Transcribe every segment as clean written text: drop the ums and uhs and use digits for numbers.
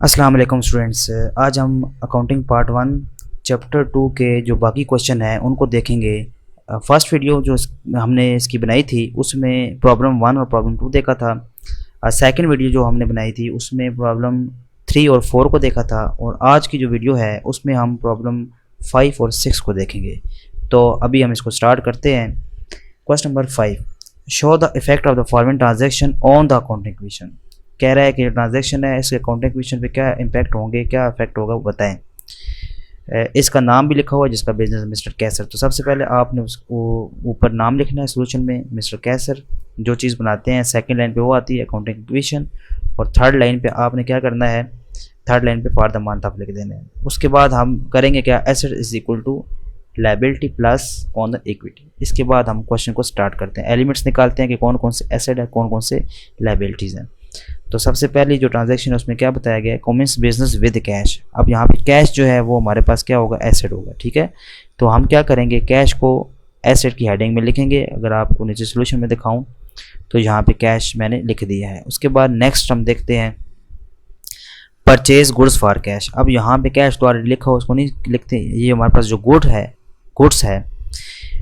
अस्सलाम वालेकुम स्टूडेंट्स। आज हम अकाउंटिंग पार्ट 1 चैप्टर 2 के जो बाकी क्वेश्चन हैं उनको देखेंगे। फर्स्ट वीडियो जो हमने इसकी बनाई थी उसमें प्रॉब्लम 1 और प्रॉब्लम 2 देखा था। सेकंड वीडियो जो हमने बनाई थी उसमें प्रॉब्लम 3 और 4 को देखा था, और आज की जो वीडियो है उसमें हम प्रॉब्लम 5 और 6 को देखेंगे। तो अभी हम इसको स्टार्ट करते हैं। Question number 5, show the effect of the following transaction on the accounting question. कह रहा है कि ट्रांजैक्शन है इसके अकाउंटिंग क्वेश्चन पे क्या इम्पैक्ट होंगे, क्या इफेक्ट होगा वो बताएं। इसका नाम भी लिखा हुआ है जिसका बिजनेस मिस्टर कैसर। तो सबसे पहले आपने उसको ऊपर नाम लिखना है सोल्यूशन में, मिस्टर कैसर जो चीज़ बनाते हैं। सेकंड लाइन पे वो आती है अकाउंटिंग क्वेश्चन, और थर्ड लाइन पे आपने क्या करना है, थर्ड लाइन पे फॉर द मंथ आप लिख देना है। उसके बाद हम करेंगे क्या, asset is equal to liability plus on the equity. इसके बाद हम क्वेश्चन को स्टार्ट करते हैं, एलिमेंट्स निकालते हैं कि कौन कौन से एसेट है, कौन कौन से लायबिलिटीज़ हैं। तो सबसे पहली जो ट्रांजैक्शन है उसमें क्या बताया गया है, कॉमेंस बिजनेस विद कैश। अब यहाँ पे कैश जो है वो हमारे पास क्या होगा, एसेट होगा। ठीक है, तो हम क्या करेंगे, कैश को एसेट की हेडिंग में लिखेंगे। अगर आपको नीचे सोल्यूशन में दिखाऊं तो यहाँ पे कैश मैंने लिख दिया है। उसके बाद नेक्स्ट हम देखते हैं परचेज गुड्स फॉर कैश। अब यहाँ पे कैश तो ऑलरेडी लिखा हो, उसको नहीं लिखते। ये हमारे पास जो गुड्स है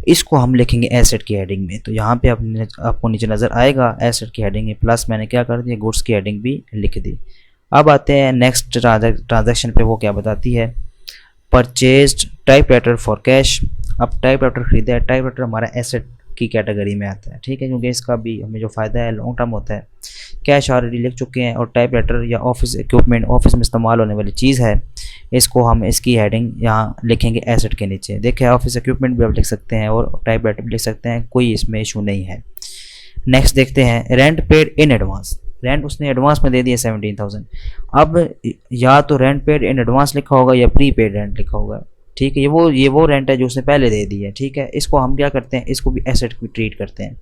इसको हम लिखेंगे एसेट की हेडिंग में। तो यहाँ पे आपको नीचे नज़र आएगा एसेट की हेडिंग में, प्लस मैंने क्या कर दिया, गुड्स की हेडिंग भी लिख दी। अब आते हैं नेक्स्ट ट्रांजैक्शन पे, वो क्या बताती है, परचेज्ड टाइपराइटर फॉर कैश। अब टाइपराइटर खरीदा है, टाइपराइटर हमारा एसेट की कैटेगरी में आता है। ठीक है, क्योंकि इसका भी हमें जो फ़ायदा है लॉन्ग टर्म होता है। कैश ऑलरेडी लिख चुके हैं, और टाइपराइटर या ऑफिस इक्विपमेंट, ऑफिस में इस्तेमाल होने वाली चीज़ है, इसको हम इसकी हेडिंग यहाँ लिखेंगे एसेट के नीचे। देखिए ऑफिस इक्विपमेंट भी आप लिख सकते हैं और टाइपराइटर भी लिख सकते हैं, कोई इसमें इशू नहीं है। नेक्स्ट देखते हैं rent paid in advance. Rent उसने एडवांस में दे दिया 17,000। अब या तो रेंट पेड इन एडवांस लिखा होगा या प्री पेड रेंट लिखा होगा। ठीक है, ये वो रेंट है जो उसने पहले दे दी है। ठीक है, इसको हम क्या करते हैं, इसको भी एसेट की ट्रीट करते हैं।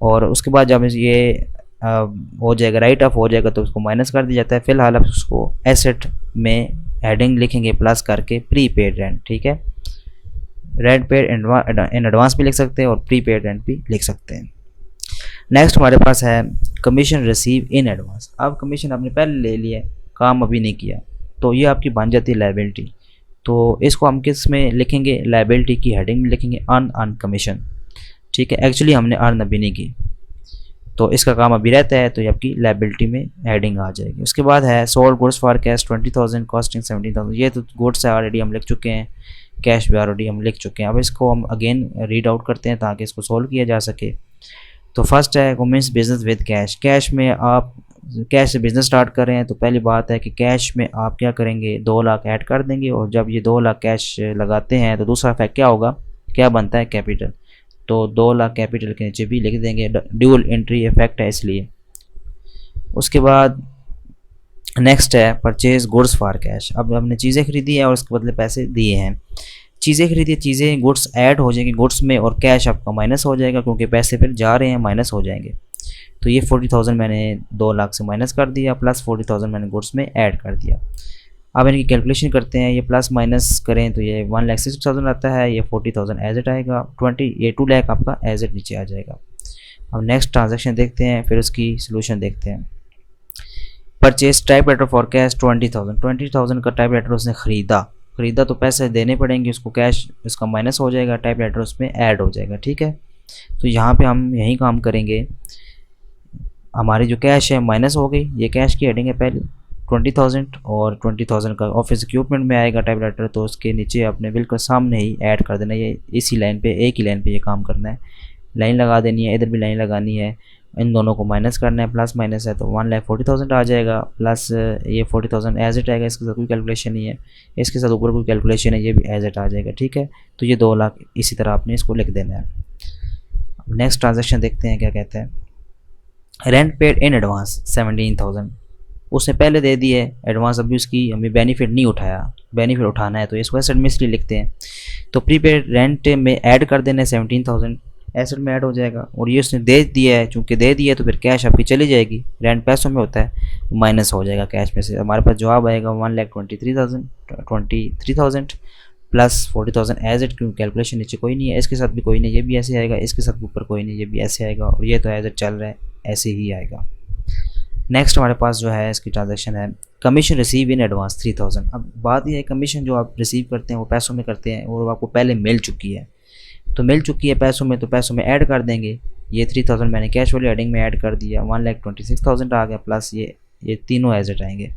और उसके बाद जब ये हो जाएगा, राइट ऑफ हो जाएगा, तो उसको माइनस कर दिया जाता है। फिलहाल आप उसको एसेट में हेडिंग लिखेंगे प्लस करके प्री पेड रेंट। ठीक है, रेंट पेड इन एडवांस भी लिख सकते हैं और प्री पेड रेंट भी लिख सकते हैं। नेक्स्ट हमारे पास है कमीशन रिसीव इन एडवांस। अब कमीशन आपने पहले ले लिया, काम अभी नहीं किया, तो ये आपकी बन जाती है लायबिलिटी। तो इसको हम किस में लिखेंगे, लायबिलिटी की हेडिंग में लिखेंगे अन कमीशन। ठीक है, एक्चुअली हमने अर्न अभी नहीं की, तो इसका काम अभी रहता है, तो ये आपकी लायबिलिटी में हेडिंग आ जाएगी। उसके बाद है sold goods for cash 20,000 costing 17,000। ये तो गुड्स है ऑलरेडी हम लिख चुके हैं, कैश भी ऑलरेडी हम लिख चुके हैं। अब इसको हम अगेन रीड आउट करते हैं ताकि इसको सोल्व किया जा सके। तो फर्स्ट है commence business with cash. Cash में आप कैश से बिजनेस स्टार्ट कर रहे हैं, तो पहली बात है कि कैश में आप क्या करेंगे, 2 लाख ऐड कर देंगे, और जब ये 2 लाख कैश लगाते हैं तो दूसरा इफेक्ट क्या होगा, क्या बनता है, कैपिटल। तो 2 लाख कैपिटल के नीचे भी लिख देंगे, ड्यूल एंट्री इफेक्ट है इसलिए। उसके बाद नेक्स्ट है परचेज गुड्स फॉर कैश। अब हमने चीज़ें खरीदी है और उसके बदले पैसे दिए हैं। चीज़ें खरीदी, चीज़ें गुड्स ऐड हो जाएंगी गुड्स में, और कैश आपका माइनस हो जाएगा क्योंकि पैसे फिर जा रहे हैं, माइनस हो जाएंगे। तो ये 40,000 मैंने 2 लाख से माइनस कर दिया, प्लस 40,000 मैंने गुड्स में ऐड कर दिया। अब इनकी कैलकुलेशन करते हैं, ये प्लस माइनस करें तो ये 1,60,000 आता है, ये 40,000 एज इट आएगा, 2 लाख आपका एज इट नीचे आ जाएगा। अब नेक्स्ट ट्रांजेक्शन देखते हैं, फिर उसकी सोल्यूशन देखते हैं। Purchase type writer for cash 20,000 का टाइप राइटर उसने खरीदा तो पैसे देने पड़ेंगे उसको, कैश इसका माइनस हो जाएगा, टाइप राइटर उसमें ऐड हो जाएगा। ठीक है, तो यहाँ पे हम यही काम करेंगे। हमारी जो कैश है माइनस हो गई, ये कैश की हेडिंग है पहले 20,000, और 20,000 का ऑफिस इक्विपमेंट में आएगा टाइप राइटर, तो उसके नीचे आपने बिल्कुल सामने ही ऐड कर देना। ये इसी लाइन पे, एक ही लाइन पे ये काम करना है, लाइन लगा देनी है, इधर भी लाइन लगानी है, इन दोनों को माइनस करना है, प्लस माइनस है तो 1,40,000 आ जाएगा, प्लस ये 40,000 एज इट आएगा, इसके साथ कोई कैलकुलेशन नहीं है, इसके साथ ऊपर कोई कैलकुलेशन है, ये भी एज इट आ जाएगा। ठीक है, तो ये 2 लाख इसी तरह आपने इसको लिख देना है। नेक्स्ट ट्रांजेक्शन देखते हैं क्या कहते हैं। रेंट पेड इन एडवांस 17,000 उसने पहले दे दी है एडवांस, अभी उसकी हमें बेनिफिट नहीं उठाया, बेनिफिट उठाना है तो इसको एसेट में इसलिए लिखते हैं। तो प्रीपेड रेंट में ऐड कर देना है 17,000, एसेट में ऐड हो जाएगा, और ये उसने दे दिया है, चूंकि दे दिया है तो फिर कैश आपकी चली जाएगी, रेंट पैसों में होता है, माइनस हो जाएगा कैश में से। हमारे पास जवाब आएगा 1,23,000 प्लस 40,000 एज इट, क्योंकि कैलकुलेशन नीचे कोई नहीं है, इसके साथ भी कोई नहीं, ये भी ऐसे आएगा, इसके साथ ऊपर कोई नहीं, ये भी ऐसे आएगा, और ये तो एज इट चल रहा है, ऐसे ही आएगा। नेक्स्ट हमारे पास जो है इसकी ट्रांजेक्शन है कमीशन रिसीव इन एडवांस 3000। अब बात यह है कमीशन जो आप रिसीव करते हैं वो पैसों में करते हैं और आपको पहले मिल चुकी है, तो मिल चुकी है पैसों में, तो पैसों में ऐड कर देंगे। ये 3000 मैंने कैश वाली हेडिंग में ऐड कर दिया, 1,26,000 आ गया, प्लस ये तीनों एज इट आएंगे।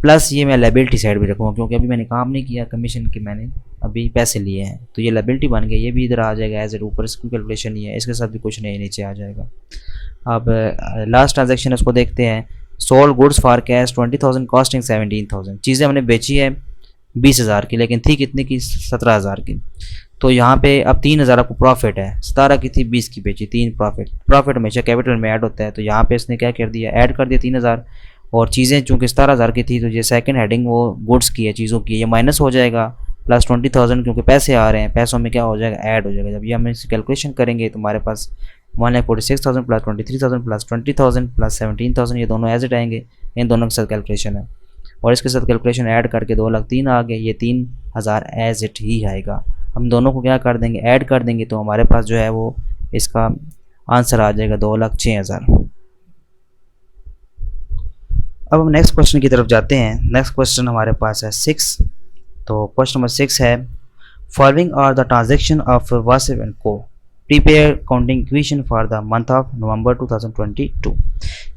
प्लस ये मैं लायबिलिटी साइड भी रखूँगा क्योंकि अभी मैंने काम नहीं किया कमीशन के, मैंने अभी पैसे लिए हैं, तो ये लायबिलिटी बन गया, ये भी इधर आ जाएगा एज इट, ऊपर इसकी कैलकुलेशन ही है, इसके साथ भी कुछ नहीं नीचे आ जाएगा। अब लास्ट ट्रांजेक्शन इसको देखते हैं। Sold goods for cash 20,000 costing 17,000। चीज़ें हमने बेची है 20,000 की, लेकिन थी कितने की, 17,000 की। तो यहाँ पे अब 3,000 आपको प्रॉफिट है, 17 की थी 20 की बेची, 3 प्रॉफिट हमेशा कैपिटल में ऐड होता है। तो यहाँ पे इसने क्या कर दिया, ऐड कर दिया 3,000, और चीज़ें चूँकि 17,000 की थी तो ये सेकंड हेडिंग वो गुड्स की है, चीज़ों की, ये माइनस हो जाएगा, प्लस 20,000 क्योंकि पैसे आ रहे हैं, पैसों में क्या हो जाएगा, ऐड हो जाएगा। जब ये हम इसकी कैलकुलेशन करेंगे तो हमारे पास 1,46,000 प्लस 23,000 प्लस 20,000 प्लस 17,000, ये दोनों एज इट आएंगे, इन दोनों के साथ कैलकुलेशन है, और इसके साथ कैलकुलेशन ऐड करके 2,03,000 आ गए, ये 3,000 एज इट ही आएगा। हम दोनों को क्या कर देंगे, ऐड कर देंगे, तो हमारे पास जो है वो इसका आंसर आ जाएगा 2,06,000। अब हम नेक्स्ट क्वेश्चन की तरफ जाते हैं। नेक्स्ट क्वेश्चन हमारे पास है 6। तो क्वेश्चन नंबर 6 है, following are the transaction of Wasif and co, prepare counting equation for the month of November 2022।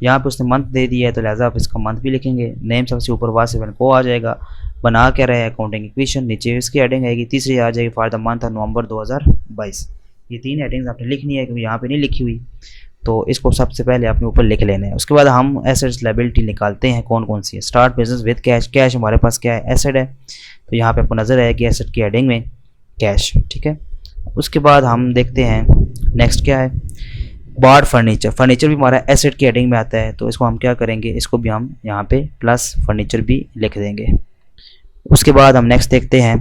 यहाँ पे उसने मंथ दे दिया है तो लिहाजा आप इसका मंथ भी लिखेंगे, नेम सबसे ऊपर वासिफ एंड को आ जाएगा, बना क्या रहे अकाउंटिंग इक्वेशन, नीचे इसकी हेडिंग आएगी, तीसरी आ जाएगी for the month of November 2022। ये 3 हेडिंग्स आपने लिखनी है क्योंकि यहाँ पे नहीं लिखी हुई, तो इसको सबसे पहले आपने ऊपर लिख लेना है। उसके बाद हम एसेट्स लायबिलिटी निकालते हैं कौन कौन सी है। Start business with cash, cash हमारे पास क्या है, एसेट है, तो यहाँ पे आपको नज़र आएगी कि एसेट की हेडिंग में कैश, ठीक है। उसके बाद हम देखते हैं नेक्स्ट क्या है, बॉड फर्नीचर, फर्नीचर भी हमारा एसेट की हेडिंग में आता है, तो इसको हम क्या करेंगे, इसको भी हम यहाँ पे प्लस फर्नीचर भी लिख देंगे। उसके बाद हम नेक्स्ट देखते हैं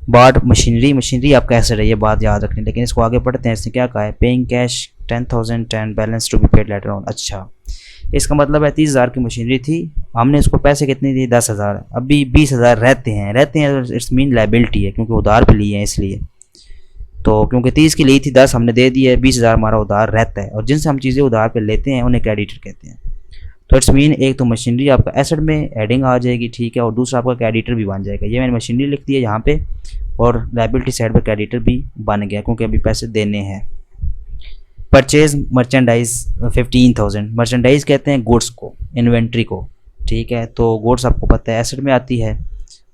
बॉड मशीनरी, मशीनरी आपका एसेट है, ये बात याद रखनी, लेकिन इसको आगे पढ़ते हैं। इसने क्या कहा है, paying cash 10,000 and balance to be paid later on. अच्छा, इसका मतलब है 30,000 की मशीनरी थी, हमने इसको पैसे कितने दिए, 10,000, अभी 20,000 रहते हैं इट्स मीन लायबिलिटी है क्योंकि उधार पे लिए हैं इसलिए। तो क्योंकि 30 की ली थी, 10 हमने दे दी है, 20,000 हमारा उधार रहता है, और जिनसे हम चीज़ें उधार पे लेते हैं उन्हें क्रेडिटर कहते हैं। तो इट्स मीन एक तो मशीनरी आपका एसेट में एडिंग आ जाएगी, ठीक है, और दूसरा आपका क्रेडिटर भी बन जाएगा। ये मैंने मशीनरी लिख दी है यहाँ पे, और लायबिलिटी साइड पर क्रेडिटर भी बन गया क्योंकि अभी पैसे देने हैं। परचेज मर्चेंडाइज 15,000, मर्चेंडाइज कहते हैं गुड्स को, इन्वेंट्री को, ठीक है। तो गुड्स आपको पता है एसेट में आती है,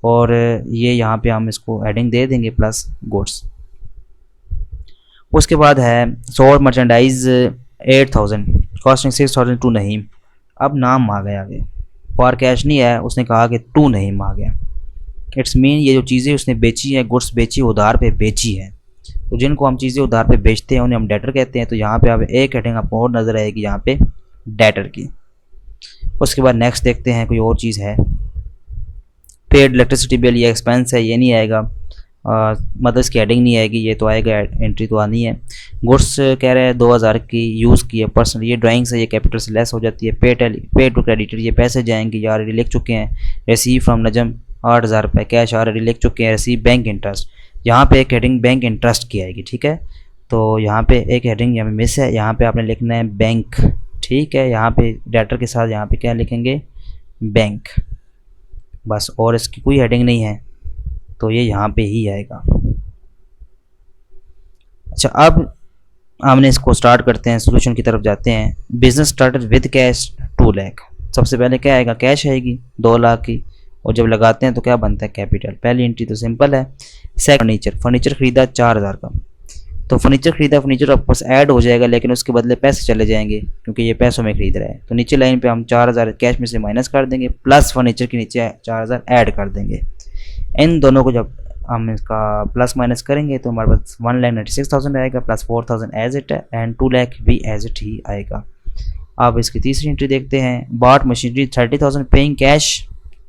और ये यहाँ पे हम इसको एडिंग दे देंगे प्लस गुड्स। उसके बाद है सोल्ड मर्चेंडाइज 8,000 कॉस्टिंग 6,000 टू नहीम। अब नाम आ गया आगे, फॉर कैश नहीं है, उसने कहा कि टू नहीम आ गया। इट्स मीन ये जो चीज़ें उसने बेची है, गुड्स बेची, उधार पे बेची है, तो जिनको हम चीज़ें उधार पे बेचते हैं उन्हें हम डेटर कहते हैं। तो यहाँ पे आप एक हेडिंग आपको और नज़र आएगी यहाँ पे डेटर की। उसके बाद नेक्स्ट देखते हैं कोई और चीज़ है, पेड इलेक्ट्रिसिटी बिल, ये एक्सपेंस है, ये नहीं आएगा, मतलब इसकी हेडिंग नहीं आएगी, ये तो आएगा, एंट्री तो आनी है। गुड्स कह रहे हैं 2,000 की यूज़ की है पर्सनल, ये ड्राइंग्स है, ये कैपिटल से लेस हो जाती है। पे टू क्रेडिटर, ये पैसे जाएंगे, ये ऑलरेडी लिख चुके हैं। रिसीव फ्रॉम नजम 8,000 रुपये कैश ऑलरेडी लिख चुके हैं। रिसीव बैंक इंटरेस्ट, यहाँ पे एक हेडिंग बैंक इंटरेस्ट की आएगी, ठीक है। तो यहाँ पे एक हेडिंग यहाँ मिस है, यहाँ पे आपने लिखना है बैंक, ठीक है। यहाँ पे डेटर के साथ यहाँ पे क्या लिखेंगे, बैंक, बस, और इसकी कोई हेडिंग नहीं है, तो ये यहाँ पे ही आएगा। अच्छा, अब हमने इसको स्टार्ट करते हैं, सोल्यूशन की तरफ जाते हैं। Business started with cash 2 lakh, सबसे पहले क्या आएगा, कैश आएगी 2 लाख की, और जब लगाते हैं तो क्या बनता है, कैपिटल। पहली एंट्री तो सिंपल है। सेकंड फर्नीचर खरीदा 4,000 का, तो फर्नीचर खरीदा, फर्नीचर आपके पास ऐड हो जाएगा, लेकिन उसके बदले पैसे चले जाएंगे क्योंकि ये पैसों में खरीद रहा है। तो नीचे लाइन पे हम 4,000 कैश में से माइनस कर देंगे, प्लस फर्नीचर के नीचे 4,000 ऐड कर देंगे। इन दोनों को जब हम इसका प्लस माइनस करेंगे तो हमारे पास 1,96,000 आएगा, प्लस 4,000 एज इट है, एंड 2 लाख भी एज इट ही आएगा। अब इसकी तीसरी एंट्री देखते हैं, bought machinery 30,000, paying cash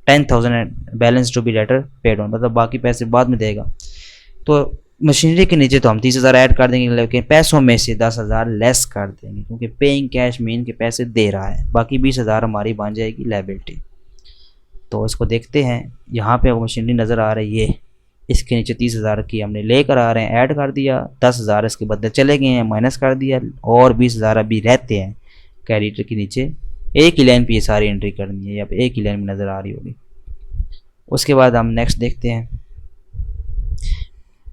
10,000 balance to be later paid on, मतलब बाकी पैसे बाद में देगा। तो मशीनरी के नीचे तो हम 30,000 ऐड कर देंगे, लेकिन पैसों में से 10,000 लेस कर देंगे क्योंकि पेइंग कैश मीन के पैसे दे रहा है, बाकी 20,000 हमारी बन जाएगी लायबिलिटी। तो इसको देखते हैं, यहाँ पे मशीनरी नज़र आ रही है, इसके नीचे 30,000 की हमने लेकर आ रहे हैं, ऐड कर दिया, 10,000 इसके बदले चले गए हैं, माइनस कर दिया, और 20,000 अभी रहते हैं क्रेडिटर के नीचे एक ही लाइन पे ये सारी एंट्री करनी है, या पे एक ही लाइन में नज़र आ रही होगी। उसके बाद हम नेक्स्ट देखते हैं,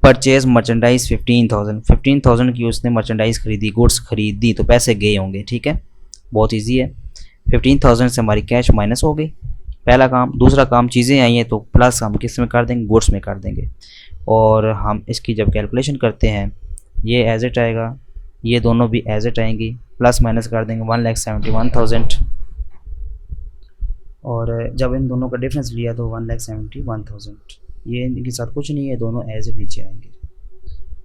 परचेज मर्चेंडाइज 15,000 की उसने मर्चेंडाइज खरीदी, गुड्स खरीदी, तो पैसे गए होंगे, ठीक है, बहुत इजी है। 15,000 से हमारी कैश माइनस हो गई, पहला काम। दूसरा काम, चीज़ें आई हैं तो प्लस हम किस में कर देंगे, गुड्स में कर देंगे। और हम इसकी जब कैलकुलेशन करते हैं, ये एज इट आएगा, ये दोनों भी एज इट आएंगी, प्लस माइनस कर देंगे 1,71,000, और जब इन दोनों का डिफरेंस लिया तो 1,71,000, ये इनके साथ कुछ नहीं है, दोनों एज इट नीचे आएंगे।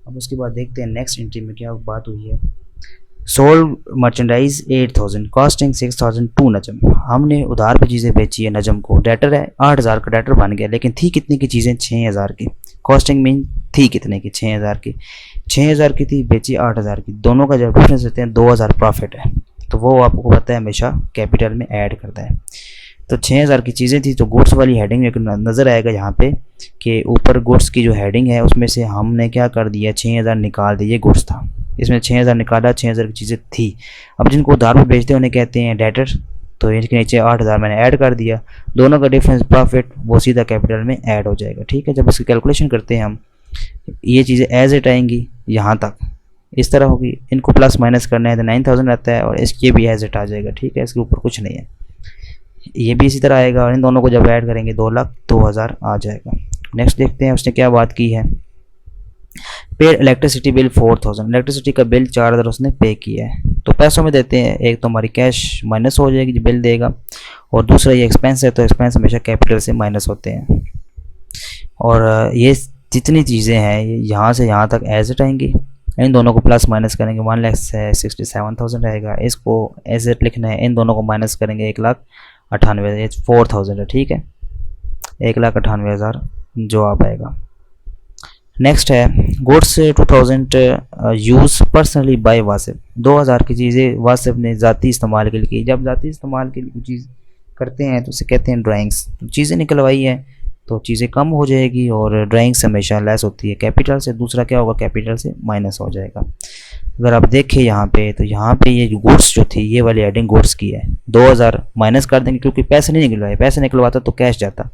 अब उसके बाद देखते हैं नेक्स्ट एंट्री में क्या बात हुई है। सोल्ड मर्चेंडाइज 8,000, कॉस्टिंग 6,000 टू नजम। हमने उधार पे चीज़ें बेची है नजम को, डेटर है 8,000 का डेटर बन गया, लेकिन थी कितने की चीज़ें, 6,000 की। कॉस्टिंग मीन थी कितने की, 6,000 की। 6,000 की थी, बेची 8,000 की, दोनों का जब डिफरेंस देते हैं 2,000 प्रॉफिट है, तो वो आपको पता है हमेशा कैपिटल में ऐड करता है। तो 6,000 की चीज़ें थी, तो गुड्स वाली हेडिंग एक नज़र आएगा यहाँ पे कि ऊपर गुड्स की जो हेडिंग है उसमें से हमने क्या कर दिया, 6,000 निकाल दिए, गुड्स था इसमें 6,000 निकाला, 6,000 की चीज़ें थी। अब जिनको उधार पे बेचते हैं उन्हें कहते हैं डेटर, तो इसके नीचे 8,000 मैंने ऐड कर दिया, दोनों का डिफरेंस प्रॉफिट वो सीधा कैपिटल में ऐड हो जाएगा, ठीक है। जब इसकी कैलकुलेशन करते हैं हम, ये चीज़ें एज इट आएंगी यहाँ तक, इस तरह होगी, इनको प्लस माइनस करना है तो 9,000 आता है, और इसके भी एज इट आ जाएगा, ठीक है, इसके ऊपर कुछ नहीं है। ये भी इसी तरह आएगा, और इन दोनों को जब ऐड करेंगे 2,02,000 आ जाएगा। नेक्स्ट देखते हैं उसने क्या बात की है। पेड इलेक्ट्रिसिटी बिल 4,000, इलेक्ट्रिसिटी का बिल 4,000 उसने पे किया है, तो पैसों में देते हैं, एक तो हमारी कैश माइनस हो जाएगी जो बिल देगा, और दूसरा ये एक्सपेंस है, तो एक्सपेंस हमेशा कैपिटल से माइनस होते हैं। और ये जितनी चीज़ें हैं ये यहाँ से यहाँ तक एज इट आएंगी, इन दोनों को प्लस माइनस करेंगे 1,67,000 रहेगा, इसको एज इट लिखना है, इन दोनों को माइनस करेंगे 1,98,000, 4,000 है, ठीक है, 1,98,000 जो आ पाएगा। नेक्स्ट है goods 2,000 use personally by Wasif, 2,000 की चीज़ें वासिफ ने ज़ाती इस्तेमाल के लिए की। जब ज़ाती इस्तेमाल के लिए चीज़ करते हैं तो उसे कहते हैं ड्राइंग्स, तो चीज़ें निकलवाई हैं तो चीज़ें कम हो जाएगी, और ड्राइंग्स हमेशा लेस होती है कैपिटल से, दूसरा क्या होगा, कैपिटल से माइनस हो जाएगा। अगर आप देखें यहाँ पे, तो यहाँ पे ये गुड्स जो थी, ये वाली हेडिंग गुड्स की है, 2,000 माइनस कर देंगे क्योंकि पैसे नहीं निकलवाए, पैसे निकलवाता तो कैश जाता,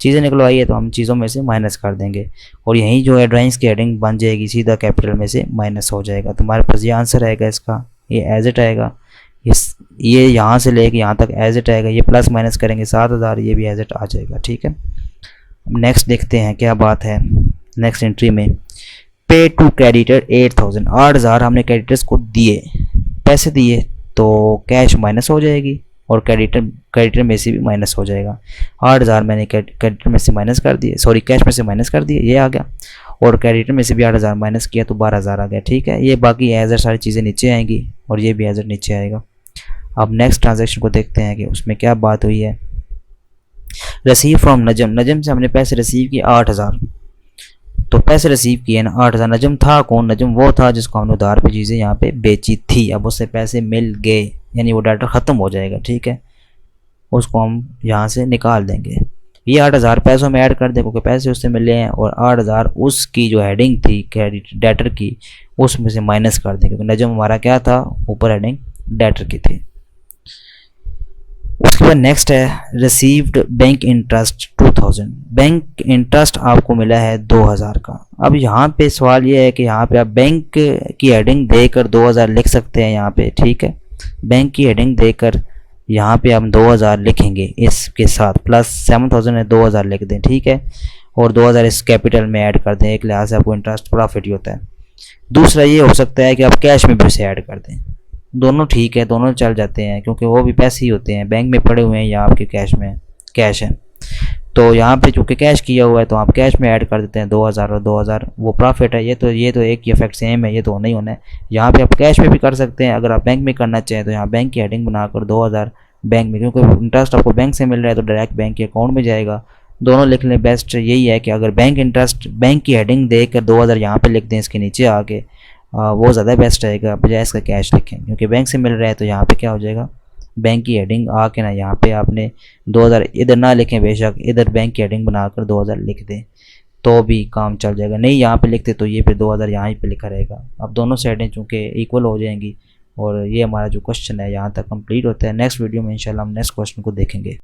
चीज़ें निकलवाई है तो हम चीज़ों में से माइनस कर देंगे, और यहीं जो है ड्राइंग्स की हेडिंग बन जाएगी, सीधा कैपिटल में से माइनस हो जाएगा। तो हमारे पास ये आंसर आएगा इसका, ये एज इट आएगा, ये यहाँ से लेके यहाँ तक एज इट आएगा, ये प्लस माइनस करेंगे 7,000, ये भी एज इट आ जाएगा, ठीक है। नेक्स्ट देखते हैं क्या बात है नेक्स्ट एंट्री में। पे टू क्रेडिटर 8,000, 8,000 हमने क्रेडिटर्स को दिए, पैसे दिए, तो कैश माइनस हो जाएगी, और क्रेडिटर में से भी माइनस हो जाएगा। 8,000 मैंने क्रेडिटर में से माइनस कर दिए, सॉरी कैश में से माइनस कर दिए, ये आ गया, और क्रेडिटर में से भी 8,000 माइनस किया तो 12,000 आ गया, ठीक है। ये बाकी एज इट सारी चीज़ें नीचे आएंगी, और ये भी एज इट नीचे आएगा। अब नेक्स्ट ट्रांजेक्शन को देखते हैं कि उसमें क्या बात हुई है। रिसीव फ्रॉम नजम, नजम से हमने पैसे रिसीव किए 8,000, तो पैसे रिसीव किए ना 8,000। नजम था कौन, नजम वो था जिसको हमने उधार पे चीज़ें यहाँ पे बेची थी, अब उससे पैसे मिल गए, यानी वो डाटा ख़त्म हो जाएगा, ठीक है, उसको हम यहाँ से निकाल देंगे। ये 8,000 पैसों में ऐड कर दें क्योंकि पैसे उससे मिले हैं, और 8,000 उसकी जो हेडिंग थी क्रेडिट डेटर की, उसमें से माइनस कर दें, क्योंकि नजम हमारा क्या था, ऊपर हेडिंग डेटर की थी। उसके बाद नेक्स्ट है received bank interest 2,000, bank interest आपको मिला है 2,000 का। अब यहाँ पे सवाल ये है कि यहाँ पे आप बैंक की हेडिंग देकर 2,000 लिख सकते हैं यहाँ पे, ठीक है, बैंक की हेडिंग देकर यहाँ पे हम 2,000 लिखेंगे, इसके साथ प्लस 7,000 है 2,000 लिख दें, ठीक है, और 2,000 इस कैपिटल में ऐड कर दें, एक लिहाज से आपको इंटरेस्ट प्रॉफिट ही होता है। दूसरा ये हो सकता है कि आप कैश में भी उसे ऐड कर दें, दोनों ठीक है, दोनों चल जाते हैं क्योंकि वो भी पैसे ही होते हैं, बैंक में पड़े हुए हैं या आपके कैश में कैश है, तो यहाँ पे चूँकि कैश किया हुआ है तो आप कैश में ऐड कर देते हैं 2,000, और 2,000 वो प्रॉफिट है। ये तो एक ही इफेक्ट सेम है, ये तो होना ही होना है। यहाँ पे आप कैश में भी कर सकते हैं, अगर आप बैंक में करना चाहें तो यहाँ बैंक की हेडिंग बनाकर 2,000 बैंक में, क्योंकि इंटरेस्ट आपको बैंक से मिल रहा है तो डायरेक्ट बैंक के अकाउंट में जाएगा। दोनों लिख लें, बेस्ट यही है कि अगर बैंक इंटरेस्ट बैंक की हेडिंग देकर 2,000 यहाँ पे लिख दें इसके नीचे आके, वो ज़्यादा बेस्ट रहेगा बजाय इसका कैश लिखें, क्योंकि बैंक से मिल रहा है तो यहाँ पे क्या हो जाएगा, बैंक की हेडिंग आके ना यहाँ पे आपने 2,000 इधर ना लिखें, बेशक इधर बैंक की हेडिंग बनाकर 2,000 लिख दें तो भी काम चल जाएगा। नहीं यहाँ पे लिखते तो ये फिर 2,000 यहाँ पे लिखा रहेगा। अब दोनों साइडें चूँकि इक्वल हो जाएंगी और ये हमारा जो क्वेश्चन है यहाँ तक कंप्लीट होता है। नेक्स्ट वीडियो में इंशाल्लाह हम नेक्स्ट क्वेश्चन को देखेंगे।